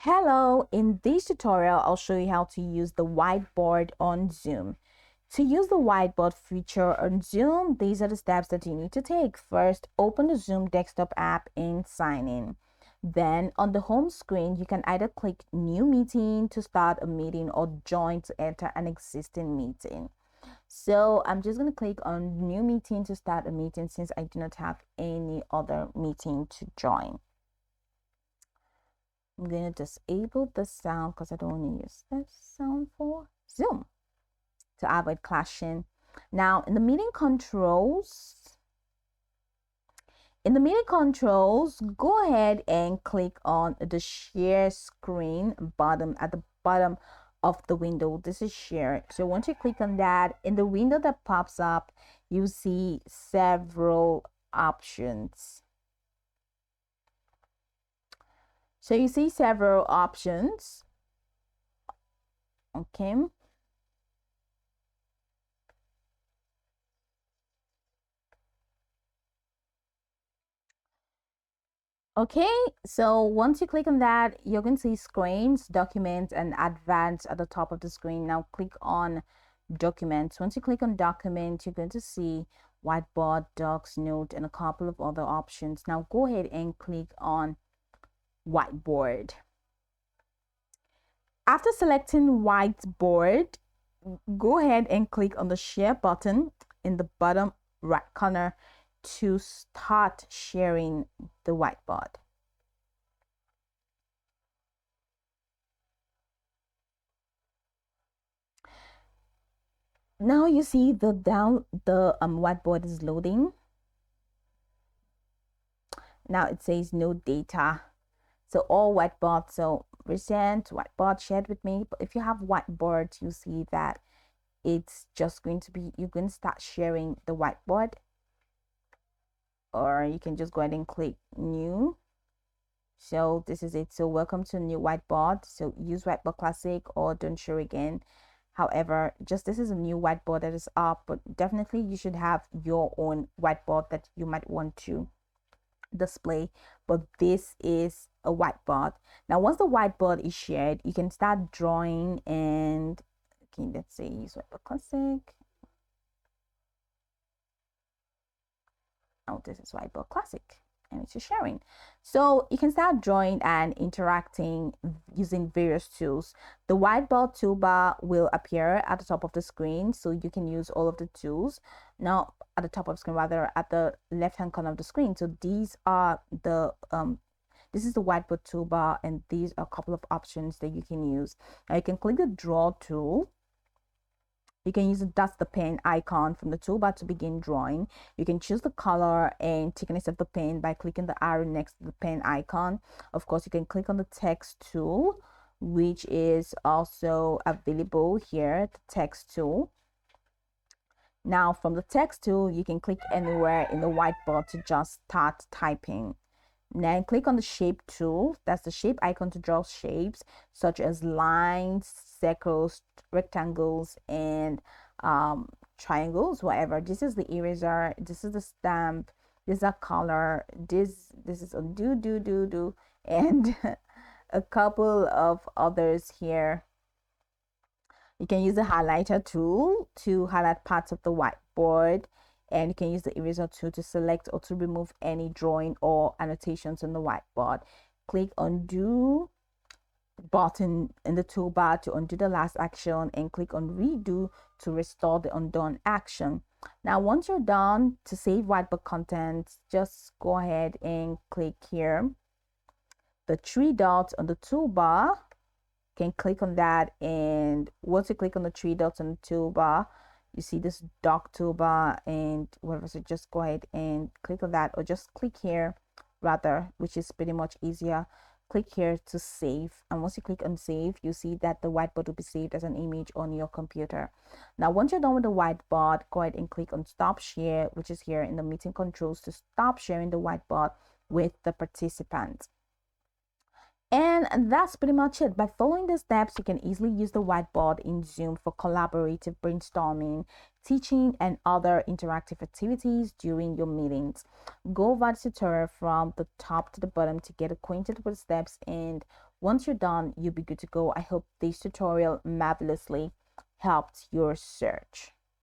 Hello, in this tutorial, I'll show you how to use the whiteboard on Zoom. To use the whiteboard feature on Zoom, these are the steps that you need to take. First, open the Zoom desktop app and sign in. Then on the home screen, you can either click New Meeting to start a meeting or Join to enter an existing meeting. So I'm just going to click on New Meeting to start a meeting since I do not have any other meeting to join. I'm going to disable the sound because I don't want to use this sound for Zoom to avoid clashing. Now, in the meeting controls, go ahead and click on the share screen at the bottom of the window. This is share. So once you click on that, in the window that pops up, you see several options. So you see several options. Okay. Okay, so once you click on that, you're going to see screens, documents, and advanced at the top of the screen. Now click on documents. Once you click on documents, you're going to see whiteboard, docs, note, and a couple of other options. Now go ahead and click on whiteboard. After selecting whiteboard, go ahead and click on the share button in the bottom right corner to start sharing the whiteboard. Now you see the whiteboard is loading. Now it says no data. So all whiteboard, so recent whiteboard shared with me. But if you have whiteboard, you see that it's just going to be, you're going to start sharing the whiteboard, or you can just go ahead and click new. So this is it. So welcome to new whiteboard. So use whiteboard classic or don't share again. However, just this is a new whiteboard that is up, but definitely you should have your own whiteboard that you might want to display. But this is a whiteboard. Now once the whiteboard is shared, you can start drawing and okay, let's say use whiteboard classic. Oh, this is whiteboard classic and it's just sharing. So you can start drawing and interacting using various tools. The whiteboard toolbar will appear at the top of the screen, so you can use all of the tools. Now at the top of the screen, rather at the left hand corner of the screen. So these are the this is the whiteboard toolbar, and these are a couple of options that you can use. Now you can click the draw tool. You can use that's the pen icon from the toolbar to begin drawing. You can choose the color and thickness of the pen by clicking the arrow next to the pen icon. Of course, you can click on the text tool, which is also available here, the text tool. Now from the text tool, you can click anywhere in the whiteboard to just start typing. Then click on the shape tool. That's the shape icon to draw shapes such as lines, circles, rectangles, and triangles, whatever. This is the eraser, this is the stamp, this is a color, this is a do, and a couple of others here. You can use the highlighter tool to highlight parts of the whiteboard, and you can use the eraser tool to select or to remove any drawing or annotations on the whiteboard. Click undo button in the toolbar to undo the last action, and click on redo to restore the undone action. Now once you're done, to save whiteboard content, just go ahead and click here the three dots on the toolbar. You can click on that, and once you click on the three dots on the toolbar, you see this dock toolbar and whatever, so just go ahead and click on that, or just click here rather, which is pretty much easier. Click here to save, and once you click on save, you see that the whiteboard will be saved as an image on your computer. Now once you're done with the whiteboard, go ahead and click on stop share, which is here in the meeting controls, to stop sharing the whiteboard with the participants. And that's pretty much it. By following the steps, you can easily use the whiteboard in Zoom for collaborative brainstorming, teaching, and other interactive activities during your meetings. Go over the tutorial from the top to the bottom to get acquainted with the steps and Once you're done, you'll be good to go. I hope this tutorial marvelously helped your search.